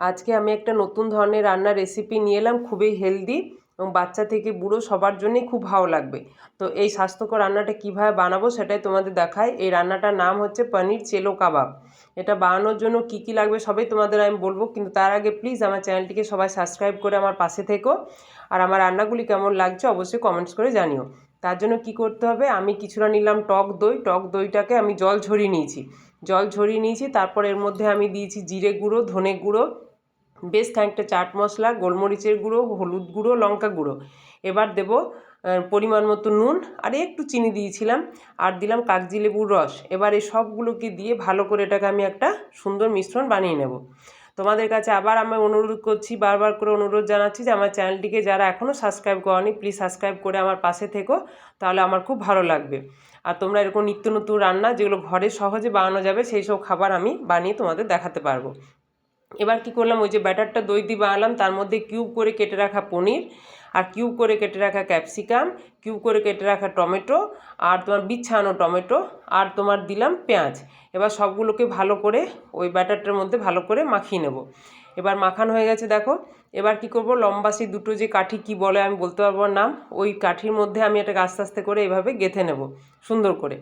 আজকে আমি একটা নতুন ধরনের রান্নার রেসিপি নিয়ে এলাম, খুবই হেলদি এবং বাচ্চা থেকে বুড়ো সবার জন্যই খুব ভালো লাগবে। তো এই স্বাস্থ্যকর রান্নাটা কিভাবে বানাবো সেটাই তোমাদের দেখাই। এই রান্নাটার নাম হচ্ছে পনির চেলো কাবাব। এটা বানানোর জন্য কি কি লাগবে সবাই তোমাদের আমি বলবো, কিন্তু তার আগে প্লিজ আমার চ্যানেলটিকে সবাই সাবস্ক্রাইব করে আমার পাশে থেকো। আর আমার রান্নাগুলি কেমন লাগছে অবশ্যই কমেন্টস করে জানিও। তার জন্য কি করতে হবে, আমি কিছুটা নিলাম টক দই। টক দইটাকে আমি জল ঝরিয়ে নিয়েছি। তারপর এর মধ্যে আমি দিয়েছি জিরে গুঁড়ো, ধনে গুঁড়ো, বেশ খানিকটা চাট মশলা, গোলমরিচের গুঁড়ো, হলুদ গুঁড়ো, লঙ্কা গুঁড়ো। এবার দেব পরিমাণ মতো নুন, আর একটু চিনি দিয়েছিলাম, আর দিলাম কাগজি লেবুর রস। এবার এই সবগুলোকে দিয়ে ভালো করে এটাকে আমি একটা সুন্দর মিশ্রণ বানিয়ে নেব। তোমাদের কাছে আবার আমি অনুরোধ করছি, বারবার করে অনুরোধ জানাচ্ছি যে আমার চ্যানেলটিকে যারা এখনও সাবস্ক্রাইব করনি প্লিজ সাবস্ক্রাইব করে আমার পাশে থেকো, তাহলে আমার খুব ভালো লাগবে। আর তোমরা এরকম নিত্য নতুন রান্না যেগুলো ঘরে সহজে বানানো যাবে সেই সব খাবার আমি বানিয়ে তোমাদের দেখাতে পারবো। এবার কি করলাম, ওই যে ব্যাটারটা দই দিয়ে বানালাম তার মধ্যে কিউব করে কেটে রাখা পনির, আর কিউব করে কেটে রাখা ক্যাপসিকাম, কিউব করে কেটে রাখা টমেটো, আর তোমার বিছানো টমেটো, আর তোমার দিলাম পেঁয়াজ। এবার সবগুলোকে ভালো করে ওই ব্যাটারটার মধ্যে ভালো করে মাখিয়ে নেব। এবার মাখানো হয়ে গেছে দেখো। এবার কি করব, লম্বা সেই দুটো যে কাঠি কি বলে আমি বলতে পারবো নাম, ওই কাঠির মধ্যে আমি এটাকে আস্তে আস্তে করে এভাবে গেঁথে নেব সুন্দর করে।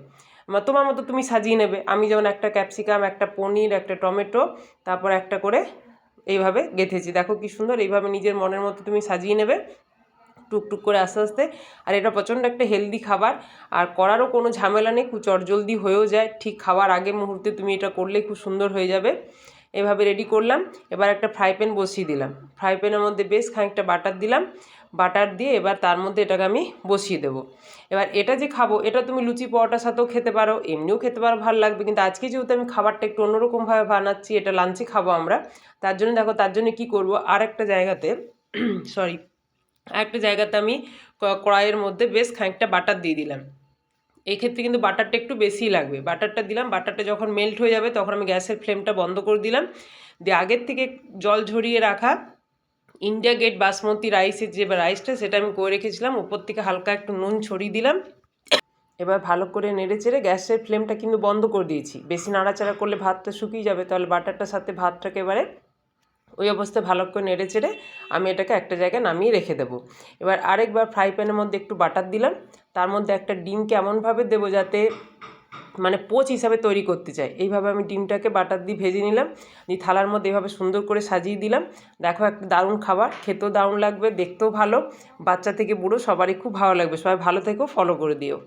তোমার মতো তুমি সাজিয়ে নেবে। আমি যেমন একটা ক্যাপসিকাম, একটা পনির, একটা টমেটো, তারপর একটা করে এইভাবে গেঁথেছি। দেখো কি সুন্দর, এইভাবে নিজের মনের মতো তুমি সাজিয়ে নেবে টুকটুক করে আস্তে আস্তে। আর এটা প্রচণ্ড একটা হেলদি খাবার, আর করারও কোনো ঝামেলা নেই, খুব চটজলদি হয়েও যায়। ঠিক খাওয়ার আগে মুহূর্তে তুমি এটা করলে খুব সুন্দর হয়ে যাবে। এভাবে রেডি করলাম। এবার একটা ফ্রাই প্যান বসিয়ে দিলাম। ফ্রাই প্যানের মধ্যে বেশ খানিকটা বাটার দিলাম। বাটার দিয়ে এবার তার মধ্যে এটাকে আমি বসিয়ে দেবো। এবার এটা যে খাবো এটা তুমি লুচি পরোটার সাথেও খেতে পারো, এমনিও খেতে পারো, ভালো লাগবে। কিন্তু আজকে যেহেতু আমি খাবারটা একটু অন্যরকমভাবে বানাচ্ছি, এটা লাঞ্চে খাবো আমরা, তার জন্য দেখো তার জন্য কী করবো, আর একটা জায়গাতে আমি কড়াইয়ের মধ্যে বেশ খানিকটা বাটার দিয়ে দিলাম। এই ক্ষেত্রে কিন্তু বাটারটা একটু বেশিই লাগবে। বাটারটা দিলাম, বাটারটা যখন মেল্ট হয়ে যাবে তখন আমি গ্যাসের ফ্লেমটা বন্ধ করে দিলাম। দিয়ে আগের থেকে জল ঝরিয়ে রাখা ইন্ডিয়া গেট বাসমতি রাইসের যে রাইসটা সেটা আমি করে রেখেছিলাম, উপর থেকে হালকা একটু নুন ছড়িয়ে দিলাম। এবার ভালো করে নেড়ে চেড়ে গ্যাসের ফ্লেমটা কিন্তু বন্ধ করে দিয়েছি। বেশি নাড়াচাড়া করলে ভাতটা শুকিয়ে যাবে, তাহলে বাটারটার সাথে ভাতটাকে এবারে ওই অবস্থায় ভালো করে নেড়ে চেড়ে আমি এটাকে একটা জায়গায় নামিয়ে রেখে দেবো। এবার আরেকবার ফ্রাই প্যানের মধ্যে একটু বাটার দিলাম, তার মধ্যে একটা ডিমকে এমনভাবে দেবো যাতে মানে পোচ হিসাবে তৈরি করতে চাই, এইভাবে আমি ডিমটাকে বাটার দিয়ে ভেজে নিলাম। দিয়ে থালার মধ্যে এভাবে সুন্দর করে সাজিয়ে দিলাম। দেখো একটা দারুণ খাবার, খেতেও দারুণ লাগবে, দেখতেও ভালো, বাচ্চা থেকে বুড়ো সবারই খুব ভালো লাগবে। সবাই ভালো থেকো, ফলো করে দিও।